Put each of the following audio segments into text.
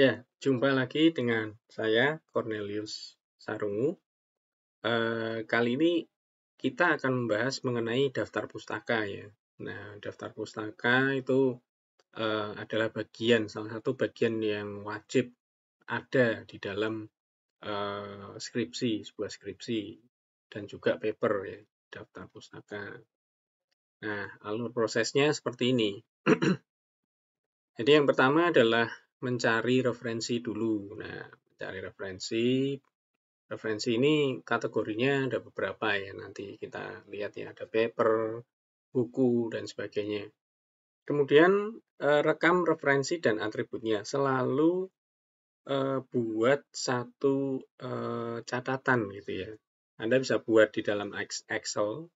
Ya, jumpa lagi dengan saya Cornelius Sarungu. Kali ini kita akan membahas mengenai daftar pustaka ya. Nah, daftar pustaka itu adalah salah satu bagian yang wajib ada di dalam sebuah skripsi dan juga paper ya, daftar pustaka. Nah, alur prosesnya seperti ini. Jadi yang pertama adalah mencari referensi dulu. Nah, mencari referensi ini kategorinya ada beberapa ya, nanti kita lihat ya, ada paper, buku, dan sebagainya. Kemudian rekam referensi dan atributnya. Selalu buat satu catatan gitu ya. Anda bisa buat di dalam Excel.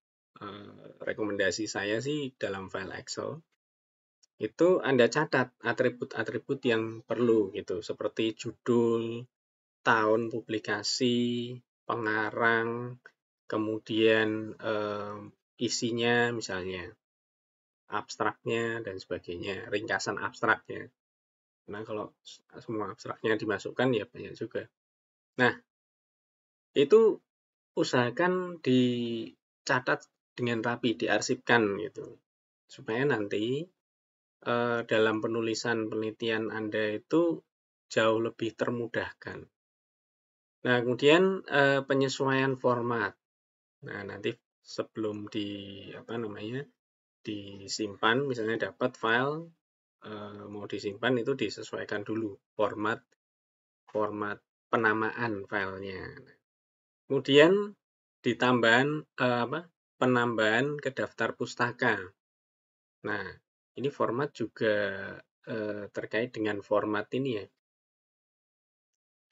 Rekomendasi saya sih dalam file Excel. Itu Anda catat atribut-atribut yang perlu gitu, seperti judul, tahun publikasi, pengarang, kemudian isinya misalnya, abstraknya dan sebagainya, ringkasan abstraknya. Nah, kalau semua abstraknya dimasukkan ya banyak juga. Nah, itu usahakan dicatat dengan rapi, diarsipkan gitu. Supaya nanti dalam penulisan penelitian Anda itu jauh lebih termudahkan. Nah, kemudian penyesuaian format. Nah, nanti sebelum disimpan, misalnya dapat file mau disimpan itu disesuaikan dulu format penamaan filenya. Kemudian penambahan ke daftar pustaka. Nah, ini format juga terkait dengan format ini ya,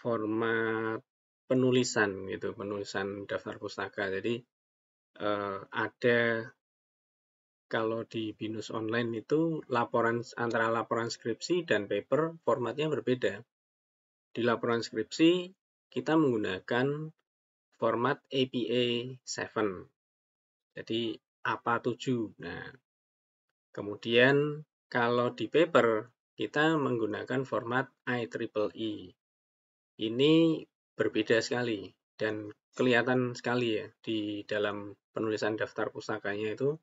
format penulisan gitu, penulisan daftar pustaka. Jadi ada, kalau di BINUS online itu antara laporan skripsi dan paper formatnya berbeda. Di laporan skripsi kita menggunakan format APA 7. Jadi APA 7. Nah, kemudian kalau di paper kita menggunakan format IEEE. Ini berbeda sekali dan kelihatan sekali ya di dalam penulisan daftar pustakanya itu.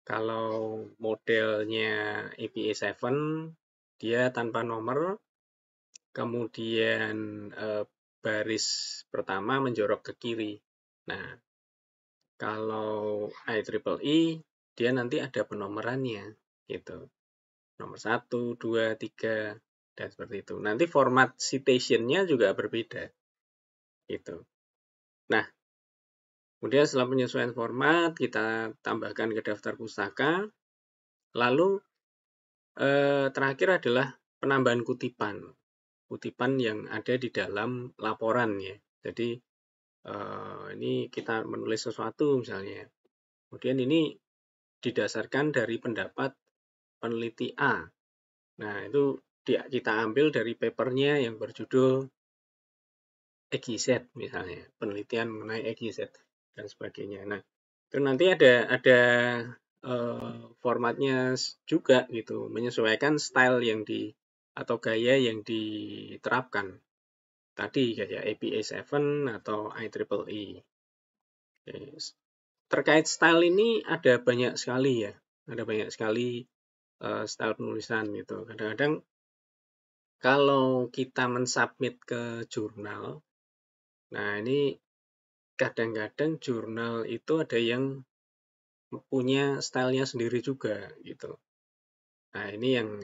Kalau modelnya APA 7 dia tanpa nomor, kemudian baris pertama menjorok ke kiri. Nah, kalau IEEE dia nanti ada penomorannya gitu. Nomor 1, 2, 3 dan seperti itu. Nanti format citation-nya juga berbeda gitu. Nah, kemudian setelah penyesuaian format, kita tambahkan ke daftar pustaka. Lalu terakhir adalah penambahan kutipan yang ada di dalam laporan ya. Jadi ini kita menulis sesuatu misalnya. Kemudian ini didasarkan dari pendapat peneliti A. Nah, itu kita ambil dari papernya yang berjudul XYZ misalnya, penelitian mengenai XYZ dan sebagainya. Nah, itu nanti ada formatnya juga gitu, menyesuaikan style atau gaya yang diterapkan. Tadi kayak APA 7 atau IEEE. Terkait style ini ada banyak sekali ya, ada banyak sekali style penulisan gitu. Kadang-kadang kalau kita mensubmit ke jurnal, nah ini kadang-kadang jurnal itu ada yang punya stylenya sendiri juga gitu. Nah, ini yang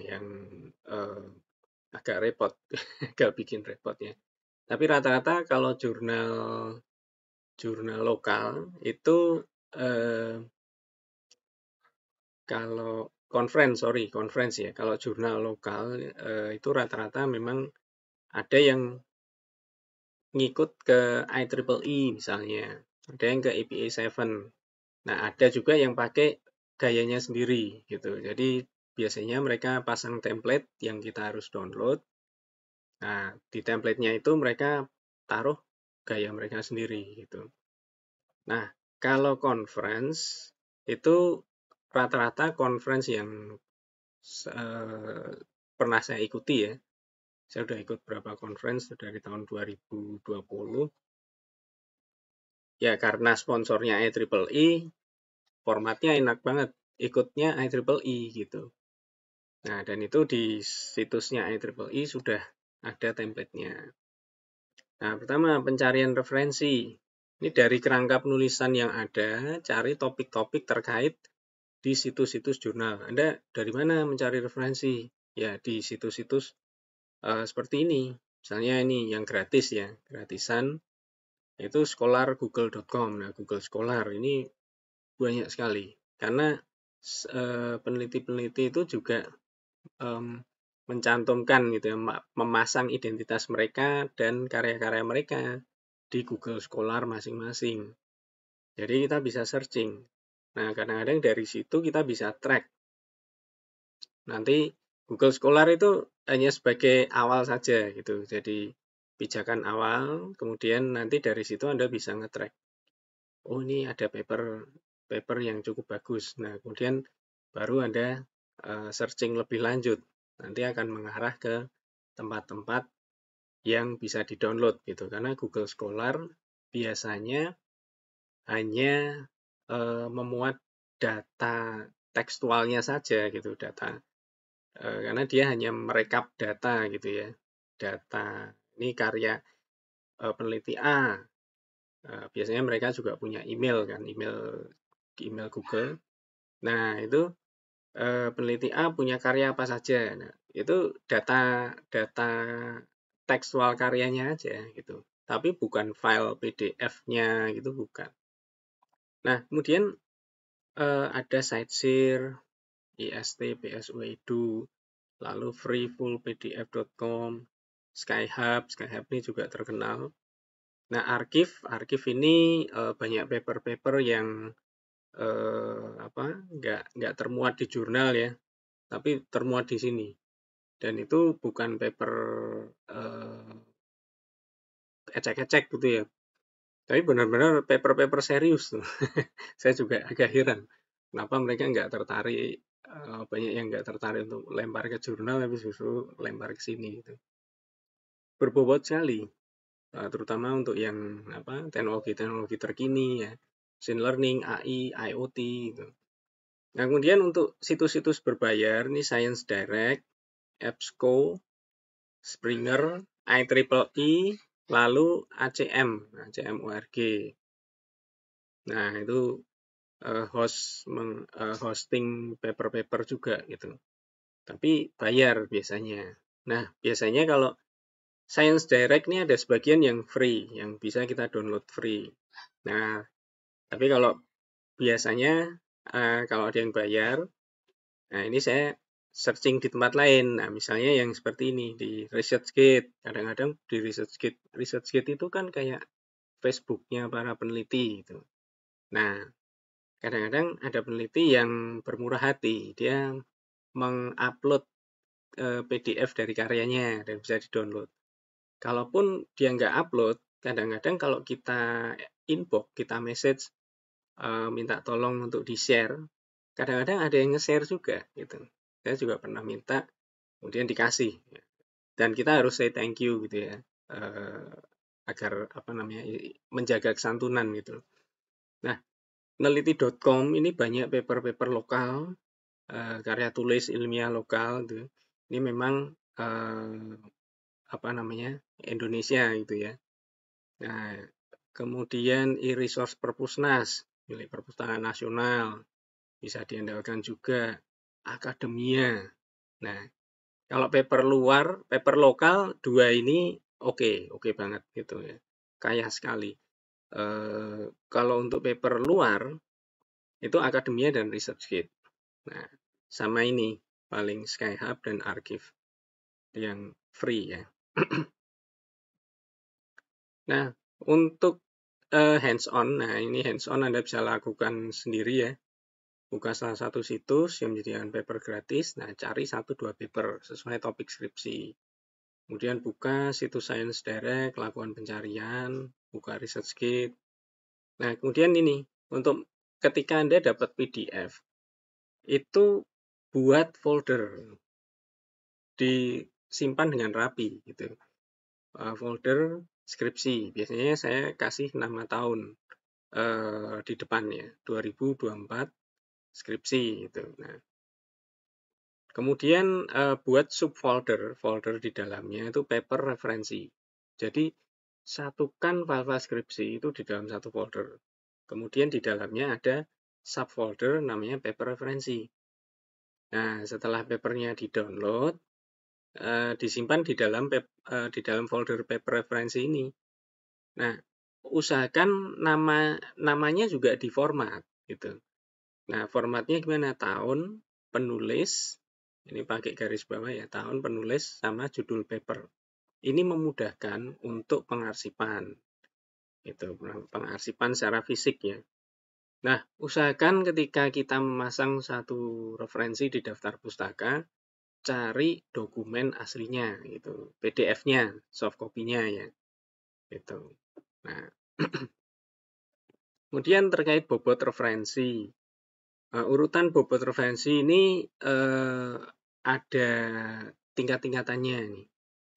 agak repot, agak bikin repotnya. Tapi rata-rata kalau jurnal lokal itu kalau conference ya. Kalau jurnal lokal itu rata-rata memang ada yang ngikut ke IEEE misalnya, ada yang ke APA 7. Nah, ada juga yang pakai gayanya sendiri gitu. Jadi biasanya mereka pasang template yang kita harus download. Nah, di template-nya itu mereka taruh gaya mereka sendiri gitu. Nah, kalau conference itu rata-rata conference yang pernah saya ikuti ya, Saya udah ikut berapa conference dari tahun 2020. Ya karena sponsornya IEEE, formatnya enak banget. Ikutnya IEEE gitu. Nah, dan itu di situsnya IEEE sudah ada template-nya. Nah, pertama pencarian referensi. Ini dari kerangka penulisan yang ada, cari topik-topik terkait di situs-situs jurnal. Anda dari mana mencari referensi? Ya, di situs-situs seperti ini. Misalnya ini yang gratis ya, gratisan. Itu scholargoogle.com. Nah, Google Scholar ini banyak sekali. Karena peneliti-peneliti itu juga mencantumkan gitu ya, memasang identitas mereka dan karya-karya mereka di Google Scholar masing-masing. Jadi kita bisa searching. Nah, kadang-kadang dari situ kita bisa track. Nanti Google Scholar itu hanya sebagai awal saja gitu. Jadi pijakan awal, kemudian nanti dari situ Anda bisa nge-track. Oh, ini ada paper yang cukup bagus. Nah, kemudian baru Anda searching lebih lanjut. Nanti akan mengarah ke tempat-tempat yang bisa di-download gitu. Karena Google Scholar biasanya hanya memuat data tekstualnya saja gitu, data karena dia hanya merekap data gitu ya. Data ini karya peneliti A. Biasanya mereka juga punya email kan, email Google. Nah, itu peneliti A punya karya apa saja. Nah, itu data tekstual karyanya aja gitu. Tapi bukan file PDF-nya gitu, bukan. Nah, kemudian ada SiteShare, IST.psu.edu, lalu freefullpdf.com, Skyhub ini juga terkenal. Nah, archive ini banyak paper-paper yang nggak termuat di jurnal ya, tapi termuat di sini. Dan itu bukan paper ecek-ecek gitu ya, tapi benar-benar paper-paper serius tuh. Saya juga agak heran kenapa mereka nggak tertarik, banyak yang nggak tertarik untuk lempar ke jurnal tapi justru lempar ke sini gitu. Berbobot sekali, terutama untuk yang teknologi-teknologi terkini ya, machine learning, AI, IoT gitu. Nah, kemudian untuk situs-situs berbayar ini Science Direct, EBSCO, Springer, IEEE, lalu ACM.org. Nah, itu hosting paper-paper juga gitu. Tapi bayar biasanya. Nah, biasanya kalau Science Direct ini ada sebagian yang free, yang bisa kita download free. Nah, tapi kalau biasanya kalau ada yang bayar, nah ini saya searching di tempat lain. Nah, misalnya yang seperti ini di ResearchGate. Kadang-kadang di ResearchGate itu kan kayak Facebook-nya para peneliti gitu. Nah, kadang-kadang ada peneliti yang bermurah hati, dia mengupload PDF dari karyanya dan bisa di-download. Kalaupun dia nggak upload, kadang-kadang kalau kita inbox, kita message, minta tolong untuk di-share, kadang-kadang ada yang nge-share juga gitu. Saya juga pernah minta, kemudian dikasih. Dan kita harus say thank you gitu ya, agar menjaga kesantunan gitu. Nah, Neliti.com ini banyak paper-paper lokal, karya tulis ilmiah lokal gitu. Ini memang Indonesia gitu ya. Nah, kemudian e-resource Perpusnas, milik Perpustakaan Nasional, bisa diandalkan juga. Akademia. Nah, kalau paper lokal, dua ini oke banget gitu ya. Kaya sekali. Kalau untuk paper luar, itu Akademia dan ResearchGate. Nah, sama ini, paling Skyhub dan Archive yang free ya. Nah, untuk hands-on, nah ini hands-on Anda bisa lakukan sendiri ya. Buka salah satu situs yang menyediakan paper gratis, nah cari 1-2 paper sesuai topik skripsi. Kemudian buka situs Science Direct, lakukan pencarian, buka ResearchGate. Nah, kemudian ini, untuk ketika Anda dapat PDF, itu buat folder di simpan dengan rapi gitu. Folder skripsi, biasanya saya kasih nama tahun di depannya, 2024 skripsi gitu. Nah, kemudian buat subfolder, folder di dalamnya itu paper referensi. Jadi satukan file-file skripsi itu di dalam satu folder. Kemudian di dalamnya ada subfolder namanya paper referensi. Nah, setelah papernya di-download, disimpan di dalam folder paper referensi ini. Nah, usahakan namanya juga diformat gitu. Nah, formatnya gimana? Tahun, penulis, ini pakai garis bawah ya, tahun, penulis, sama judul paper. Ini memudahkan untuk pengarsipan, gitu, pengarsipan secara fisik ya. Nah, usahakan ketika kita memasang satu referensi di daftar pustaka, cari dokumen aslinya, gitu, PDF-nya, soft copy-nya ya, gitu. Nah, kemudian terkait bobot referensi. Urutan bobot referensi ini ada tingkat-tingkatannya nih.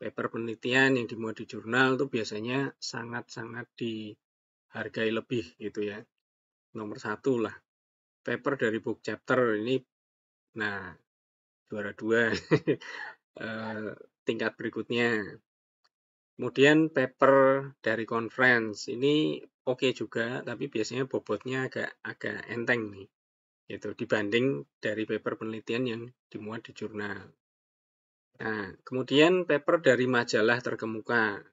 Paper penelitian yang dimuat di jurnal itu biasanya sangat-sangat dihargai lebih gitu ya. Nomor 1 lah. Paper dari book chapter ini, nah juara 2. Tingkat berikutnya. Kemudian paper dari conference ini oke juga, tapi biasanya bobotnya agak enteng nih. Gitu, dibanding dari paper penelitian yang dimuat di jurnal. Nah, kemudian paper dari majalah terkemuka.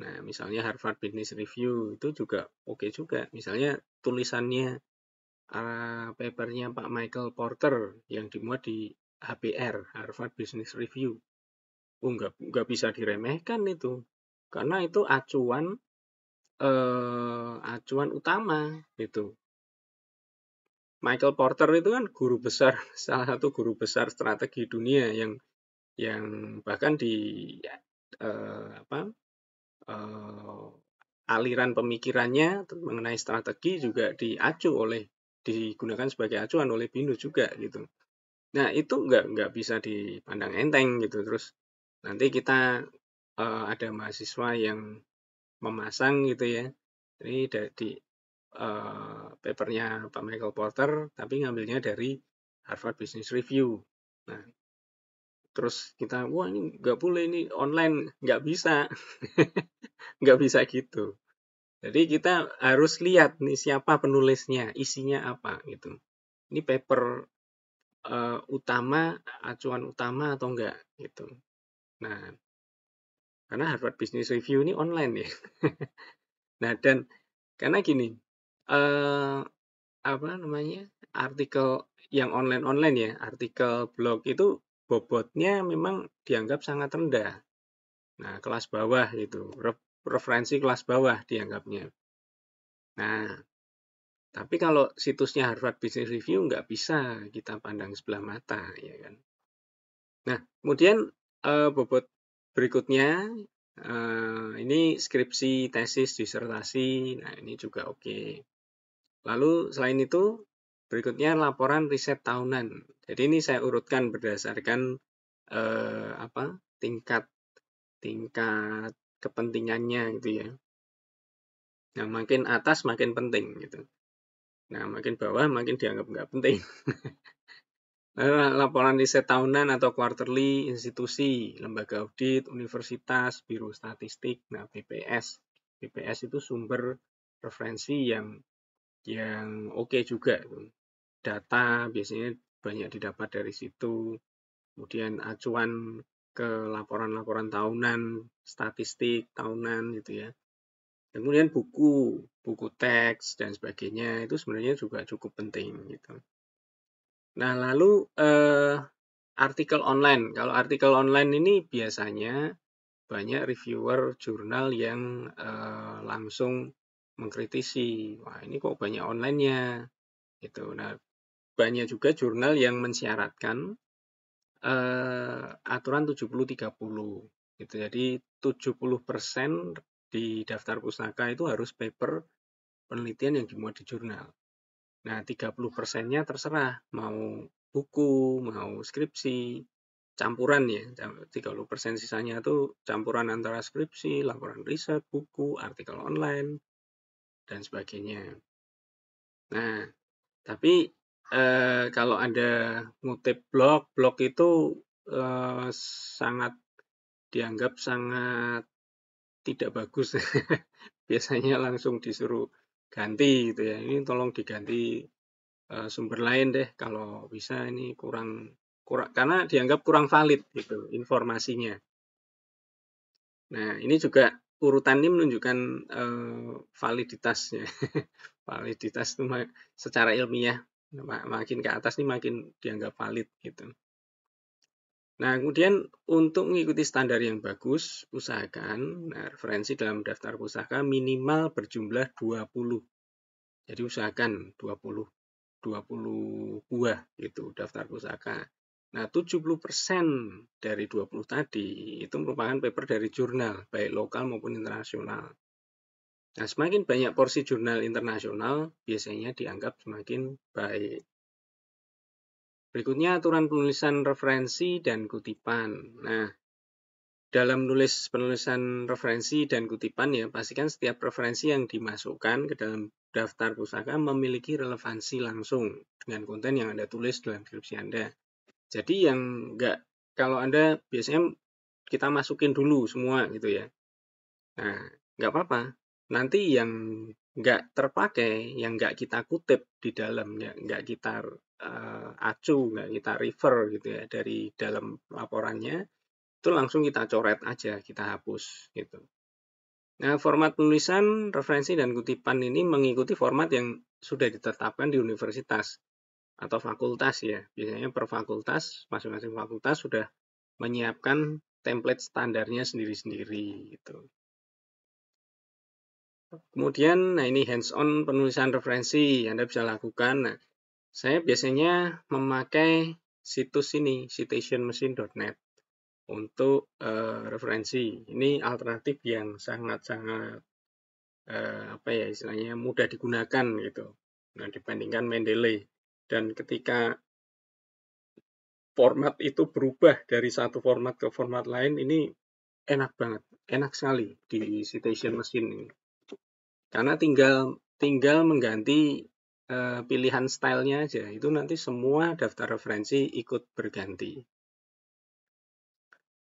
Nah, misalnya Harvard Business Review itu juga oke juga. Misalnya tulisannya papernya Pak Michael Porter yang dimuat di HBR, Harvard Business Review. Nggak bisa diremehkan itu. Karena itu acuan utama gitu. Michael Porter itu kan guru besar, salah satu guru besar strategi dunia yang bahkan di aliran pemikirannya mengenai strategi juga digunakan sebagai acuan oleh BINUS juga gitu. Nah, itu nggak bisa dipandang enteng gitu. Terus nanti kita ada mahasiswa yang memasang gitu ya. Ini di papernya Pak Michael Porter, tapi ngambilnya dari Harvard Business Review. Nah, terus kita, wah ini nggak boleh, ini online, nggak bisa. Nggak bisa gitu. Jadi kita harus lihat nih siapa penulisnya, isinya apa gitu. Ini paper utama, acuan utama atau enggak gitu. Nah, karena Harvard Business Review ini online ya. Nah, dan karena gini, apa namanya, artikel yang online ya, artikel blog itu bobotnya memang dianggap sangat rendah. Nah, kelas bawah gitu, referensi kelas bawah dianggapnya. Nah, tapi kalau situsnya Harvard Business Review nggak bisa kita pandang sebelah mata, ya kan. Nah, kemudian bobot berikutnya, ini skripsi, tesis, disertasi, nah ini juga oke. Lalu selain itu, berikutnya laporan riset tahunan. Jadi ini saya urutkan berdasarkan tingkat kepentingannya gitu ya. Nah, makin atas makin penting gitu. Nah, makin bawah makin dianggap nggak penting. Laporan riset tahunan atau quarterly institusi, lembaga audit, universitas, biro statistik, nah BPS. BPS itu sumber referensi yang oke juga. Data biasanya banyak didapat dari situ. Kemudian acuan ke laporan-laporan tahunan, statistik tahunan gitu ya. Kemudian buku teks dan sebagainya itu sebenarnya juga cukup penting gitu. Nah, lalu artikel online. Kalau artikel online ini biasanya banyak reviewer jurnal yang langsung mengkritisi. Wah, ini kok banyak online-nya gitu. Nah, banyak juga jurnal yang mensyaratkan aturan 70-30 gitu. Jadi 70% di daftar pustaka itu harus paper penelitian yang dimuat di jurnal. Nah, 30%-nya terserah mau buku, mau skripsi. campuran ya, 30% sisanya itu campuran antara skripsi, laporan riset, buku, artikel online, dan sebagainya. Nah, tapi kalau ada ngutip blog itu sangat dianggap sangat tidak bagus. Biasanya langsung disuruh ganti gitu ya. Ini tolong diganti sumber lain deh kalau bisa, ini kurang karena dianggap kurang valid gitu informasinya. Nah, ini juga urutan ini menunjukkan validitasnya. Validitas itu secara ilmiah makin ke atas nih makin dianggap valid gitu. Nah, kemudian untuk mengikuti standar yang bagus, usahakan referensi dalam daftar pustaka minimal berjumlah 20. Jadi usahakan 20 buah gitu daftar pustaka. Nah, 70% dari 20 tadi itu merupakan paper dari jurnal, baik lokal maupun internasional. Nah, semakin banyak porsi jurnal internasional, biasanya dianggap semakin baik. Berikutnya aturan penulisan referensi dan kutipan. Nah, dalam penulisan referensi dan kutipan ya, pastikan setiap referensi yang dimasukkan ke dalam daftar pustaka memiliki relevansi langsung dengan konten yang Anda tulis dalam skripsi Anda. Jadi yang kalau Anda biasanya kita masukin dulu semua gitu ya. Nah, nggak apa-apa. Nanti yang nggak terpakai, yang nggak kita kutip di dalam, nggak kita acu, nggak kita refer gitu ya dari dalam laporannya, itu langsung kita coret aja, kita hapus gitu. Nah, format penulisan, referensi, dan kutipan ini mengikuti format yang sudah ditetapkan di universitas atau fakultas ya. Biasanya per fakultas, masing-masing fakultas sudah menyiapkan template standarnya sendiri-sendiri gitu. Kemudian, nah ini hands-on penulisan referensi Anda bisa lakukan. Nah, saya biasanya memakai situs ini, citationmachine.net untuk referensi. Ini alternatif yang sangat-sangat apa ya istilahnya mudah digunakan gitu. Nah, dibandingkan Mendeley. Dan ketika format itu berubah dari satu format ke format lain, ini enak banget, enak sekali di Citation Machine ini. Karena tinggal mengganti pilihan stylenya aja, itu nanti semua daftar referensi ikut berganti.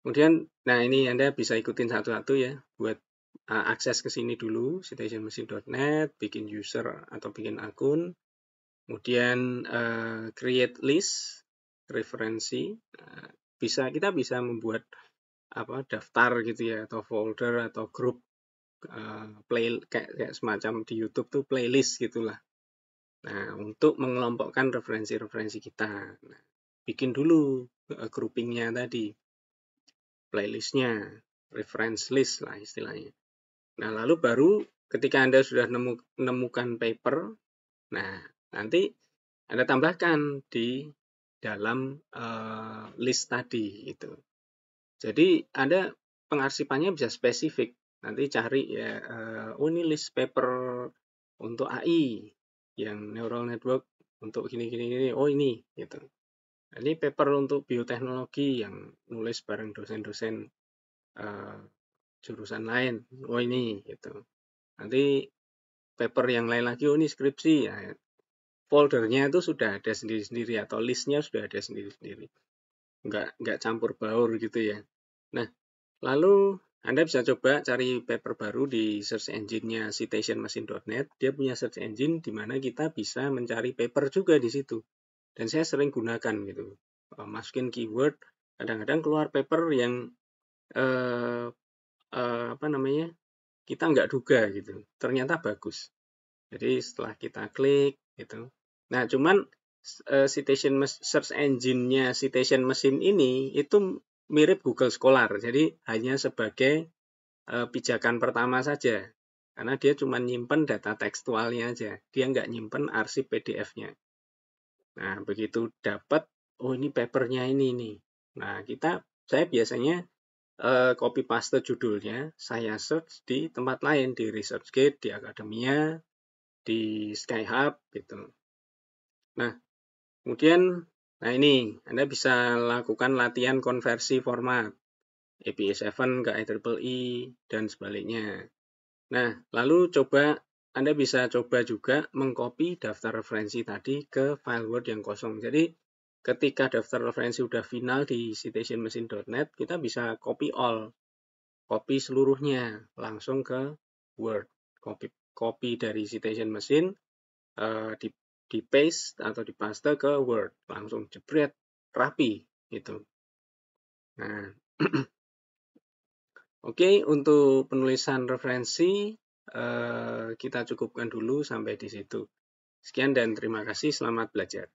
Kemudian, nah ini Anda bisa ikutin satu-satu ya, buat akses ke sini dulu, citationmachine.net, bikin user atau bikin akun, kemudian create list, referensi, kita bisa membuat daftar gitu ya, atau folder atau grup kayak semacam di YouTube tuh playlist gitulah. Nah, untuk mengelompokkan referensi-referensi kita, nah, bikin dulu groupingnya tadi, playlistnya, reference list lah istilahnya. Nah, lalu baru ketika Anda sudah menemukan paper, nah nanti Anda tambahkan di dalam list tadi itu. Jadi Anda pengarsipannya bisa spesifik. Nanti cari ya, ini list paper untuk AI yang neural network untuk gini, oh ini gitu. Ini paper untuk bioteknologi yang nulis bareng dosen-dosen jurusan lain, oh ini gitu. Nanti paper yang lain lagi, oh ini skripsi ya. Foldernya itu sudah ada sendiri-sendiri atau listnya sudah ada sendiri-sendiri. Nggak campur baur gitu ya. Nah, lalu Anda bisa coba cari paper baru di search engine-nya citationmachine.net. Dia punya search engine di mana kita bisa mencari paper juga di situ. Dan saya sering gunakan gitu. Masukin keyword, kadang-kadang keluar paper yang kita nggak duga gitu. Ternyata bagus. Jadi setelah kita klik gitu. Nah, cuman search engine-nya Citation Machine ini itu mirip Google Scholar. Jadi hanya sebagai pijakan pertama saja. Karena dia cuma nyimpen data tekstualnya aja. Dia nggak nyimpen arsip PDF-nya. Nah, begitu dapat, oh ini papernya ini nih. Nah, saya biasanya copy paste judulnya, saya search di tempat lain, di ResearchGate, di Akademia, di Skyhub gitu. Nah, kemudian Nah ini, Anda bisa lakukan latihan konversi format APA7 ke IEEE dan sebaliknya. Nah, lalu Anda bisa coba juga mengcopy daftar referensi tadi ke file Word yang kosong. Jadi, ketika daftar referensi sudah final di citationmachine.net, kita bisa copy all. Copy seluruhnya langsung ke Word. Copy dari citation machine, di paste atau di paste ke Word. Langsung jebret, rapi. Gitu. Nah, Oke, untuk penulisan referensi, kita cukupkan dulu sampai di situ. Sekian dan terima kasih, selamat belajar.